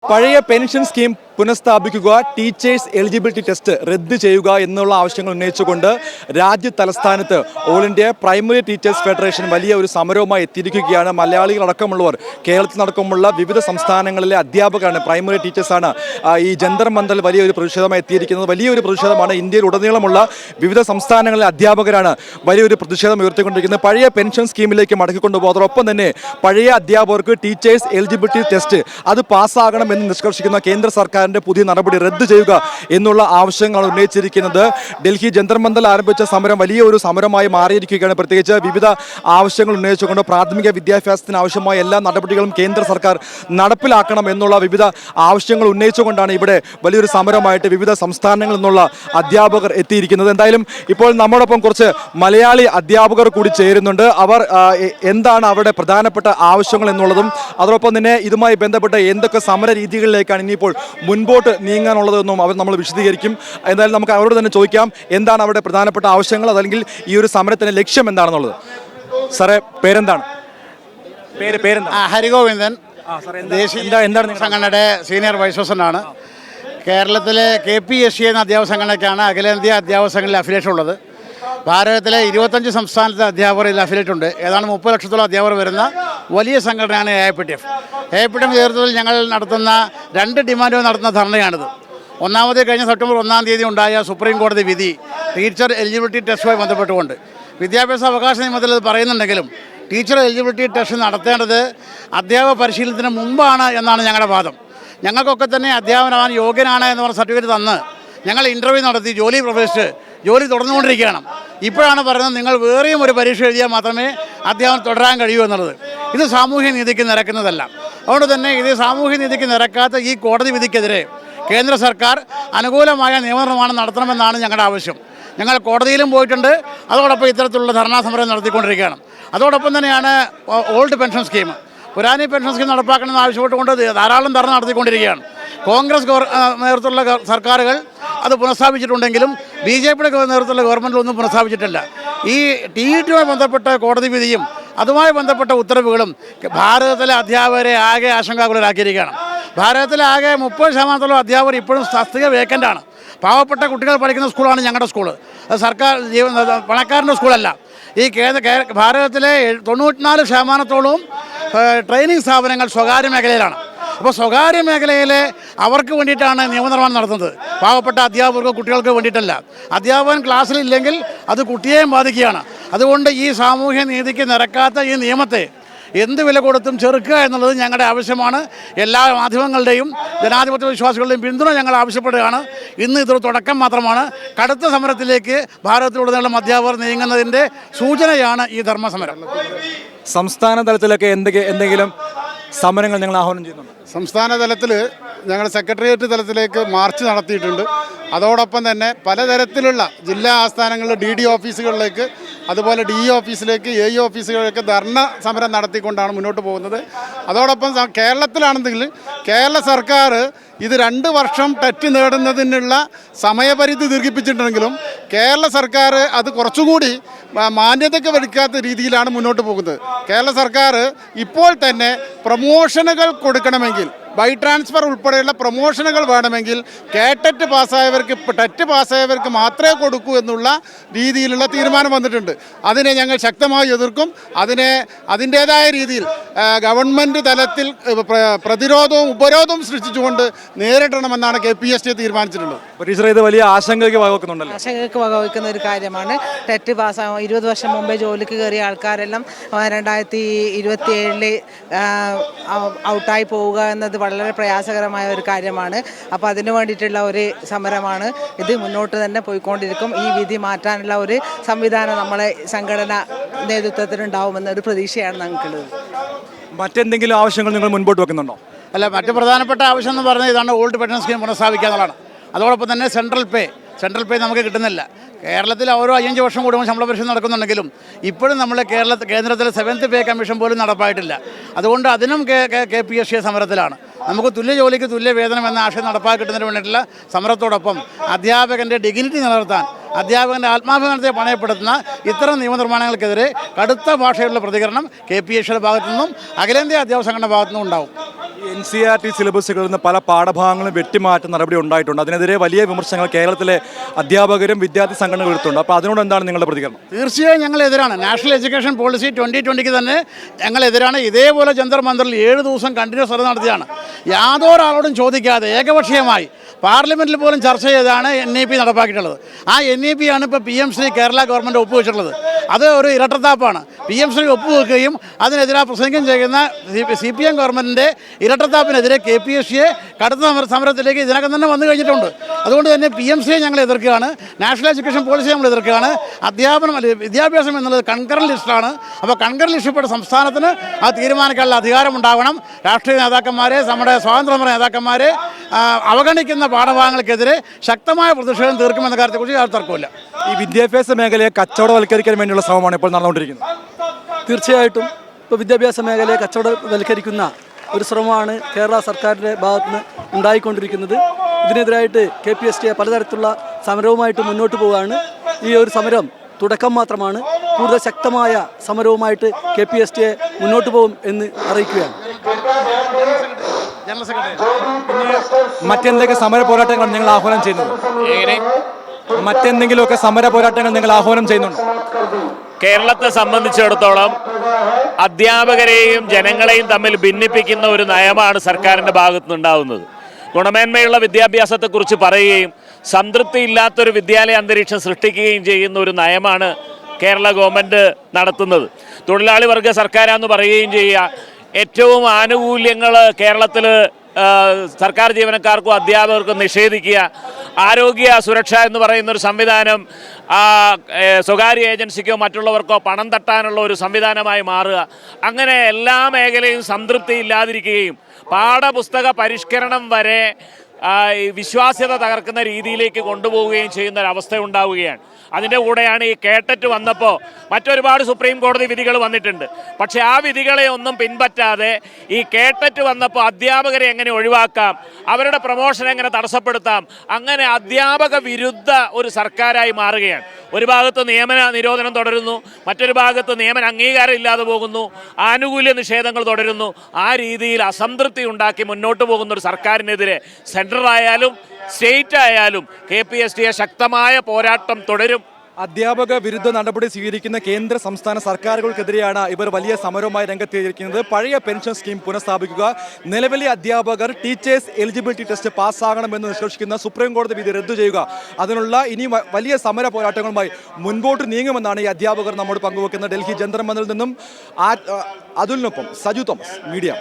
പഴയ pension scheme പുനഃസ്ഥാപിക്കുക, teachers eligibility test റദ്ദ് ചെയ്യുക എന്നുള്ള ആവശ്യങ്ങൾ ഉന്നയിച്ചുകൊണ്ട് രാജ്യ തലസ്ഥാനത്ത് all India primary teachers federation വലിയ ഒരു സമരവുമായി എത്തിയിരിക്കുകയാണ്. മലയാളികളടക്കമുള്ളവർ കേരളത്തിലടക്കമുള്ള വിവിധ സംസ്ഥാനങ്ങളിലെ അധ്യാപകരാണ്, പ്രൈമറി ടീച്ചേഴ്സാണ് ഈ ജന്തർ മന്ദറിൽ വലിയൊരു പ്രതിഷേധമായി എത്തിയിരിക്കുന്നത്. വലിയൊരു പ്രതിഷേധമാണ്. ഇന്ത്യയിൽ ഉടനീളമുള്ള വിവിധ സംസ്ഥാനങ്ങളിലെ അധ്യാപകരാണ് വലിയൊരു പ്രതിഷേധം ഉയർത്തിക്കൊണ്ടിരിക്കുന്നത്. പഴയ പെൻഷൻ സ്കീമിലേക്ക് മടക്കിക്കൊണ്ടുപോകും. അതോടൊപ്പം തന്നെ പഴയ അധ്യാപകർക്ക് ടീച്ചേഴ്സ് എലിജിബിലിറ്റി ടെസ്റ്റ് അത് പാസ്സാകണമെന്ന് നിഷ്കർഷിക്കുന്ന കേന്ദ്ര സർക്കാർ പുതിയ നടപടി റദ്ദ് ചെയ്യുക എന്നുള്ള ആവശ്യങ്ങളാണ് ഉന്നയിച്ചിരിക്കുന്നത്. ഡൽഹി ജന്തർ മന്ദറിൽ ആരംഭിച്ച സമരം വലിയ ഒരു സമരമായി മാറിയിരിക്കുകയാണ്. പ്രത്യേകിച്ച് വിവിധ ആവശ്യങ്ങൾ ഉന്നയിച്ചുകൊണ്ട് പ്രാഥമിക വിദ്യാഭ്യാസത്തിന് ആവശ്യമായ എല്ലാ നടപടികളും കേന്ദ്ര സർക്കാർ നടപ്പിലാക്കണം എന്നുള്ള വിവിധ ആവശ്യങ്ങൾ ഉന്നയിച്ചുകൊണ്ടാണ് ഇവിടെ വലിയൊരു സമരമായിട്ട് വിവിധ സംസ്ഥാനങ്ങളിൽ നിന്നുള്ള അധ്യാപകർ എത്തിയിരിക്കുന്നത്. എന്തായാലും ഇപ്പോൾ നമ്മോടൊപ്പം കുറച്ച് മലയാളി അധ്യാപകർ കൂടി ചേരുന്നുണ്ട്. അവർ എന്താണ് അവരുടെ പ്രധാനപ്പെട്ട ആവശ്യങ്ങൾ എന്നുള്ളതും അതോടൊപ്പം തന്നെ ഇതുമായി ബന്ധപ്പെട്ട എന്തൊക്കെ സമര രീതികളിലേക്കാണ് ഇനിയിപ്പോൾ മുൻപോട്ട് നീങ്ങാനുള്ളതെന്നും അവർ നമ്മൾ വിശദീകരിക്കും. എന്തായാലും നമുക്ക് അവരോട് തന്നെ ചോദിക്കാം എന്താണ് അവരുടെ പ്രധാനപ്പെട്ട ആവശ്യങ്ങൾ, അതല്ലെങ്കിൽ ഈ ഒരു സമരത്തിന്റെ ലക്ഷ്യം എന്താണെന്നുള്ളത്. സാറേ, പേരെന്താണ്? ഹരിഗോവിന്ദൻ, ദേശീയ സംഘടനയുടെ സീനിയർ വൈസ് പ്രസിഡന്റാണ്. കേരളത്തിലെ KPSC എന്ന അധ്യാപക സംഘടനയ്ക്കാണ് അഖിലേന്ത്യാ അധ്യാപക സംഘടനയിൽ അഫിലിയേഷൻ ഉള്ളത്. ഭാരതത്തിലെ 25 സംസ്ഥാനത്തെ അധ്യാപകർ ഇതിൽ അഫിലിയേറ്റ് ഉണ്ട്. ഏതാണ്ട് 30 ലക്ഷത്തോളം അധ്യാപകർ വരുന്ന വലിയ സംഘടനയാണ് AIPTF. AIPTF നേതൃത്വത്തിൽ ഞങ്ങൾ നടത്തുന്ന 2 ഡിമാൻഡുകൾ നടത്തുന്ന ധർണയാണിത്. ഒന്നാമത് കഴിഞ്ഞ സെപ്റ്റംബർ 1-ാം തീയതി ഉണ്ടായ സുപ്രീം കോടതി വിധി ടീച്ചർ എലിജിബിലിറ്റി ടെസ്റ്റുമായി ബന്ധപ്പെട്ടുകൊണ്ട് വിദ്യാഭ്യാസ അവകാശ നിയമത്തിൽ അത് പറയുന്നുണ്ടെങ്കിലും ടീച്ചർ എലിജിബിലിറ്റി ടെസ്റ്റ് നടത്തേണ്ടത് അധ്യാപക പരിശീലനത്തിന് മുമ്പാണ് എന്നാണ് ഞങ്ങളുടെ വാദം. ഞങ്ങൾക്കൊക്കെ തന്നെ അധ്യാപകനാവാൻ യോഗ്യനാണ് എന്ന് പറഞ്ഞ സർട്ടിഫിക്കറ്റ് തന്ന് ഞങ്ങൾ ഇൻ്റർവ്യൂ നടത്തി ജോലി പ്രവേശിച്ച് ജോലി തുടർന്നുകൊണ്ടിരിക്കുകയാണ്. ഇപ്പോഴാണ് പറയുന്നത് നിങ്ങൾ വേറെയും ഒരു പരീക്ഷ എഴുതിയാൽ മാത്രമേ അധ്യാപനം തുടരാൻ കഴിയൂ എന്നുള്ളത്. ഇത് സാമൂഹ്യ നീതിക്ക് നിരക്കുന്നതല്ല. അതുകൊണ്ട് തന്നെ ഇത് സാമൂഹ്യ നീതിക്ക് നിരക്കാത്ത ഈ കോടതി വിധിക്കെതിരെ കേന്ദ്ര സർക്കാർ അനുകൂലമായ നിയമനിർമ്മാണം നടത്തണമെന്നാണ് ഞങ്ങളുടെ ആവശ്യം. ഞങ്ങൾ കോടതിയിലും പോയിട്ടുണ്ട്. അതോടൊപ്പം ഇത്തരത്തിലുള്ള ധർണാ സമരം നടത്തിക്കൊണ്ടിരിക്കുകയാണ്. അതോടൊപ്പം തന്നെയാണ് ഓൾഡ് പെൻഷൻ സ്കീം, പുരാനി പെൻഷൻ സ്കീം നടപ്പാക്കണമെന്ന് ആവശ്യപ്പെട്ടുകൊണ്ട് ധാരാളം ധർണ നടത്തിക്കൊണ്ടിരിക്കുകയാണ്. കോൺഗ്രസ് നേതൃത്വത്തിലുള്ള സർക്കാരുകൾ അത് പുനഃസ്ഥാപിച്ചിട്ടുണ്ടെങ്കിലും BJPയുടെ നേതൃത്വത്തിലുള്ള ഗവൺമെൻറ്റിലൊന്നും പുനഃസ്ഥാപിച്ചിട്ടില്ല. ഈ TETയുമായി ബന്ധപ്പെട്ട കോടതി വിധിയും അതുമായി ബന്ധപ്പെട്ട ഉത്തരവുകളും ഭാരതത്തിലെ അധ്യാപകരെ ആകെ ആശങ്കാകുലരാക്കിയിരിക്കുകയാണ്. ഭാരതത്തിലെ ആകെ 30% അധ്യാപകർ ഇപ്പോഴും തസ്തിക വേക്കൻ്റാണ്. പാവപ്പെട്ട കുട്ടികൾ പഠിക്കുന്ന സ്കൂളാണ് ഞങ്ങളുടെ സ്കൂള്. അത് സർക്കാർ പണക്കാരൻ്റെ സ്കൂളല്ല. ഈ ഭാരതത്തിലെ 94% ട്രെയിനിങ് സ്ഥാപനങ്ങൾ സ്വകാര്യ മേഖലയിലാണ്. അപ്പോൾ സ്വകാര്യ മേഖലയിലെ അവർക്ക് വേണ്ടിയിട്ടാണ് നിയമനിർമ്മാണം നടത്തുന്നത്. പാവപ്പെട്ട അധ്യാപകർക്ക് കുട്ടികൾക്ക് വേണ്ടിയിട്ടല്ല. അധ്യാപകൻ ക്ലാസ്സിലില്ലെങ്കിൽ അത് കുട്ടിയെയും ബാധിക്കുകയാണ്. അതുകൊണ്ട് ഈ സാമൂഹ്യ നീതിക്ക് നിരക്കാത്ത ഈ നിയമത്തെ എന്ത് വില കൊടുത്തും ചെറുക്കുക എന്നുള്ളത് ഞങ്ങളുടെ ആവശ്യമാണ്. എല്ലാ മാധ്യമങ്ങളുടെയും ജനാധിപത്യ വിശ്വാസികളുടെയും പിന്തുണ ഞങ്ങൾ ആവശ്യപ്പെടുകയാണ്. ഇന്ന് ഇതൊരു തുടക്കം മാത്രമാണ്. കടുത്ത സമരത്തിലേക്ക് ഭാരതത്തിലുടനീളം അധ്യാപകർ നീങ്ങുന്നതിൻ്റെ സൂചനയാണ് ഈ ധർമ്മസമരം. സംസ്ഥാന തലത്തിലൊക്കെ എന്തെങ്കിലും സമരങ്ങൾ ഞങ്ങൾ ആഹ്വാനം ചെയ്യുന്നുണ്ട്? സംസ്ഥാന തലത്തിൽ ഞങ്ങൾ സെക്രട്ടേറിയറ്റ് തലത്തിലേക്ക് മാർച്ച് നടത്തിയിട്ടുണ്ട്. അതോടൊപ്പം തന്നെ പലതരത്തിലുള്ള ജില്ലാ ആസ്ഥാനങ്ങളിൽ DD ഓഫീസുകളിലേക്ക്, അതുപോലെ DE ഓഫീസിലേക്ക്, AE ഓഫീസുകളിലേക്ക് ധർണ സമരം നടത്തിക്കൊണ്ടാണ് മുന്നോട്ട് പോകുന്നത്. അതോടൊപ്പം കേരളത്തിലാണെങ്കിൽ കേരള സർക്കാർ ഇത് 2 വർഷം ടെറ്റ് നേടുന്നതിനുള്ള സമയപരിധി ദീർഘിപ്പിച്ചിട്ടുണ്ടെങ്കിലും കേരള സർക്കാർ അത് കുറച്ചുകൂടി മാന്യതയ്ക്ക് വഹിക്കാത്ത രീതിയിലാണ് മുന്നോട്ട് പോകുന്നത്. കേരള സർക്കാർ ഇപ്പോൾ തന്നെ പ്രൊമോഷനുകൾ കൊടുക്കണമെങ്കിൽ, ബൈ ട്രാൻസ്ഫർ ഉൾപ്പെടെയുള്ള പ്രൊമോഷനുകൾ വേണമെങ്കിൽ ടെറ്റ് പാസ്സായവർക്ക് മാത്രമേ കൊടുക്കൂ എന്നുള്ള രീതിയിലുള്ള തീരുമാനം വന്നിട്ടുണ്ട്. അതിനെ ഞങ്ങൾ ശക്തമായി എതിർക്കും. അതിൻ്റേതായ രീതിയിൽ ഗവൺമെൻറ് തലത്തിൽ പ്രതിരോധവും ഉപരോധവും സൃഷ്ടിച്ചുകൊണ്ട് നേരിടണമെന്നാണ് KPSC തീരുമാനിച്ചിട്ടുള്ളത്. ഇത് വലിയ ആശങ്കയ്ക്ക് വകവെക്കുന്നുണ്ടല്ലോ. ആശങ്കയ്ക്ക് വകവെക്കുന്ന ഒരു കാര്യമാണ്. ടെറ്റ് പാസ്സാകും 20 വർഷം മുമ്പേ ജോലിക്ക് കയറിയ ആൾക്കാരെല്ലാം 2027 ഔട്ടായി പോവുക എന്നത് വളരെ പ്രയാസകരമായ ഒരു കാര്യമാണ്. അപ്പോൾ അതിനു വേണ്ടിയിട്ടുള്ള ഒരു സമരമാണ് ഇത്. മുന്നോട്ട് തന്നെ പോയിക്കൊണ്ടിരിക്കും. ഈ വിധി മാറ്റാനുള്ള ഒരു സംവിധാനം നമ്മളെ സംഘടന നേതൃത്വത്തിനുണ്ടാവുമെന്നൊരു പ്രതീക്ഷയാണ് ഞങ്ങൾക്കുള്ളത്. മറ്റെന്തെങ്കിലും ആവശ്യങ്ങൾ നിങ്ങൾ മുൻപോട്ട് വെക്കുന്നുണ്ടോ? അല്ല, മറ്റ് പ്രധാനപ്പെട്ട ആവശ്യം എന്ന് പറഞ്ഞാൽ ഇതാണ് ഓൾഡ് പെൻഷൻ സ്കീം പുനഃസ്ഥാപിക്കുക എന്നുള്ളതാണ്. അതോടൊപ്പം തന്നെ സെൻട്രൽ പേ നമുക്ക് കിട്ടുന്നില്ല. കേരളത്തിൽ ഓരോ 5 വർഷം കൂടുമ്പോൾ ശമ്പള പരിശോധന നടക്കുന്നുണ്ടെങ്കിലും ഇപ്പോഴും നമ്മൾ കേന്ദ്രത്തിലെ 7th പേ കമ്മീഷൻ പോലും നടപ്പായിട്ടില്ല. അതുകൊണ്ട് അതിനും KPSC സമരത്തിലാണ്. നമുക്ക് തുല്യ ജോലിക്ക് തുല്യ വേതനം എന്ന ആശയം നടപ്പാക്കിക്കുന്നതിന് വേണ്ടിയിട്ടുള്ള സമരത്തോടൊപ്പം അധ്യാപകൻ്റെ ഡിഗ്നിറ്റി നിലനിർത്താൻ, അധ്യാപകൻ്റെ ആത്മാഭിമാനത്തെ പണയപ്പെടുത്തുന്ന ഇത്തരം നിയമനിർമ്മാണങ്ങൾക്കെതിരെ കടുത്ത ഭാഷയിലുള്ള പ്രതികരണം KPSCയുടെ ഭാഗത്തു നിന്നും അഖിലേന്ത്യാ അധ്യാപക സംഘടന ഭാഗത്തു നിന്നും ഉണ്ടാവും. NCERT സിലബസുകളിൽ നിന്ന് പല പാഠഭാഗങ്ങളും വെട്ടിമാറ്റ നടപടി ഉണ്ടായിട്ടുണ്ട്. അതിനെതിരെ വലിയ വിമർശനങ്ങൾ കേരളത്തിലെ അധ്യാപകരും വിദ്യാർത്ഥി സംഘടനകളും എടുത്തുണ്ട്. അപ്പോൾ അതിനോട് എന്താണ് നിങ്ങളുടെ പ്രതികരണം? തീർച്ചയായും ഞങ്ങൾ എതിരാണ്. നാഷണൽ എഡ്യൂക്കേഷൻ പോളിസി 2020 തന്നെ ഞങ്ങൾ എതിരാണ്. ഇതേപോലെ ജന്തർ മന്ദറിൽ 7 ദിവസം കണ്ടിന്യൂസ് സർവേ നടത്തിയാണ്. യാതൊരാളോടും ചോദിക്കാതെ ഏകപക്ഷീയമായി പാർലമെൻറ്റിൽ പോലും ചർച്ച ചെയ്താണ് NEP നടപ്പാക്കിയിട്ടുള്ളത്. ആ NEP ആണ് ഇപ്പോൾ PMC കേരള ഗവൺമെൻറ് ഒപ്പുവെച്ചിട്ടുള്ളത്. അത് ഒരു ഇരട്ടത്താപ്പാണ്. PMC ഒപ്പുവെക്കുകയും അതിനെതിരെ പ്രസംഗം ചെയ്യുന്ന CPM ഗവൺമെൻറ്റിൻ്റെ ഇരട്ടത്താപ്പിനെതിരെ KPSC കടുത്ത സമരത്തിലേക്ക് ഇതിനകം തന്നെ വന്നു കഴിഞ്ഞിട്ടുണ്ട്. അതുകൊണ്ട് തന്നെ PMC ഞങ്ങൾ എതിർക്കുകയാണ്. നാഷണൽ എഡ്യൂക്കേഷൻ പോളിസി നമ്മൾ എതിർക്കുകയാണ്. വിദ്യാഭ്യാസം എന്നുള്ളത് കൺകറന്റ് ലിസ്റ്റാണ്. അപ്പോൾ കൺകറന്റ് ലിസ്റ്റിൽപ്പെട്ട സംസ്ഥാനത്തിന് അത് തീരുമാനിക്കാനുള്ള അധികാരം ഉണ്ടാവണം. രാഷ്ട്രീയ നേതാക്കന്മാരെ, നമ്മുടെ സ്വാതന്ത്ര്യ നേതാക്കന്മാരെ അവഗണിക്കുന്ന പാഠഭാഗങ്ങൾക്കെതിരെ ശക്തമായ പ്രതിഷേധം തീർക്കുമെന്ന കാര്യത്തെക്കുറിച്ച് യാതൊരു തർക്കമില്ല. ഈ വിദ്യാഭ്യാസ മേഖലയെ കച്ചവടവൽക്കരിക്കാൻ വേണ്ടിയുള്ള ശ്രമമാണ് ഇപ്പോൾ നടന്നുകൊണ്ടിരിക്കുന്നത്. തീർച്ചയായിട്ടും ഇപ്പോൾ വിദ്യാഭ്യാസ മേഖലയെ കച്ചവടവൽക്കരിക്കുന്ന ഒരു ശ്രമമാണ് കേരള സർക്കാരിൻ്റെ ഭാഗത്തുനിന്ന് ഉണ്ടായിക്കൊണ്ടിരിക്കുന്നത്. ഇതിനെതിരായിട്ട് KPST പലതരത്തിലുള്ള സമരവുമായിട്ട് മുന്നോട്ട് പോവുകയാണ്. ഈ ഒരു സമരം തുടക്കം മാത്രമാണ്. കൂടുതൽ ശക്തമായ സമരവുമായിട്ട് KPST മുന്നോട്ട് പോകും എന്ന് അറിയിക്കുകയാണ്. മറ്റെന്തൊക്കെ സമര പോരാട്ടങ്ങൾ നിങ്ങൾ ആഹ്വാനം ചെയ്യുന്നത്? മറ്റെന്തെങ്കിലുമൊക്കെ സമര പോരാട്ടങ്ങൾ നിങ്ങൾ ആഹ്വാനം ചെയ്യുന്നുണ്ടോ? കേരളത്തെ സംബന്ധിച്ചിടത്തോളം അധ്യാപകരെയും ജനങ്ങളെയും തമ്മിൽ ഭിന്നിപ്പിക്കുന്ന ഒരു നയമാണ് സർക്കാരിൻ്റെ ഭാഗത്തുനിന്നുണ്ടാവുന്നത്. ഗുണമേന്മയുള്ള വിദ്യാഭ്യാസത്തെക്കുറിച്ച് പറയുകയും സംതൃപ്തിയില്ലാത്തൊരു വിദ്യാലയ അന്തരീക്ഷം സൃഷ്ടിക്കുകയും ചെയ്യുന്ന ഒരു നയമാണ് കേരള ഗവൺമെൻറ് നടത്തുന്നത്. തൊഴിലാളി വർഗ സർക്കാരാണെന്ന് പറയുകയും ചെയ്യുക, ഏറ്റവും ആനുകൂല്യങ്ങൾ കേരളത്തിൽ സർക്കാർ ജീവനക്കാർക്കും അധ്യാപകർക്കും നിഷേധിക്കുക, ആരോഗ്യ സുരക്ഷ എന്ന് പറയുന്നൊരു സംവിധാനം സ്വകാര്യ ഏജൻസിക്കോ മറ്റുള്ളവർക്കോ പണം തട്ടാനുള്ള ഒരു സംവിധാനമായി മാറുക, അങ്ങനെ എല്ലാ മേഖലയും സംതൃപ്തി ഇല്ലാതിരിക്കുകയും പാഠപുസ്തക പരിഷ്കരണം വരെ വിശ്വാസ്യത തകർക്കുന്ന രീതിയിലേക്ക് കൊണ്ടുപോവുകയും ചെയ്യുന്ന ഒരവസ്ഥ ഉണ്ടാവുകയാണ്. അതിൻ്റെ കൂടെയാണ് ഈ കേട്ടറ്റ് വന്നപ്പോൾ മറ്റൊരുപാട് സുപ്രീം കോടതി വിധികൾ വന്നിട്ടുണ്ട്. പക്ഷേ ആ വിധികളെ ഒന്നും പിൻപറ്റാതെ ഈ കേട്ടറ്റ് വന്നപ്പോൾ അധ്യാപകരെ എങ്ങനെ ഒഴിവാക്കാം, അവരുടെ പ്രൊമോഷൻ എങ്ങനെ തടസ്സപ്പെടുത്താം, അങ്ങനെ അധ്യാപക വിരുദ്ധ ഒരു സർക്കാരായി മാറുകയാണ്. ഒരു ഭാഗത്ത് നിയമന നിരോധനം തുടരുന്നു, മറ്റൊരു ഭാഗത്ത് നിയമന അംഗീകാരം ഇല്ലാതെ പോകുന്നു, ആനുകൂല്യ നിഷേധങ്ങൾ തുടരുന്നു. ആ രീതിയിൽ അസംതൃപ്തി ഉണ്ടാക്കി മുന്നോട്ട് പോകുന്ന ഒരു സർക്കാരിനെതിരെ സെൻട്രലായാലും സ്റ്റേറ്റ് ആയാലും KPST ശക്തമായ പോരാട്ടം തുടരും. അധ്യാപക വിരുദ്ധ നടപടി സ്വീകരിക്കുന്ന കേന്ദ്ര സംസ്ഥാന സർക്കാരുകൾക്കെതിരെയാണ് ഇവർ വലിയ സമരവുമായി രംഗത്തെത്തിയിരിക്കുന്നത്. പഴയ പെൻഷൻ സ്കീം പുനഃസ്ഥാപിക്കുക, നിലവിലെ അധ്യാപകർ ടീച്ചേഴ്സ് എലിജിബിലിറ്റി ടെസ്റ്റ് പാസ്സാകണമെന്ന് നിഷ്കർഷിക്കുന്ന സുപ്രീം കോടതി വിധി റദ്ദു ചെയ്യുക, അതിനുള്ള ഇനി വലിയ സമര പോരാട്ടങ്ങളുമായി മുൻപോട്ട് നീങ്ങുമെന്നാണ് ഈ അധ്യാപകർ നമ്മോട് പങ്കുവെക്കുന്നത്. ഡൽഹി ജന്തർ മന്ദിറിൽ നിന്നും അതുലിനൊപ്പം സജു തോമസ്, മീഡിയ.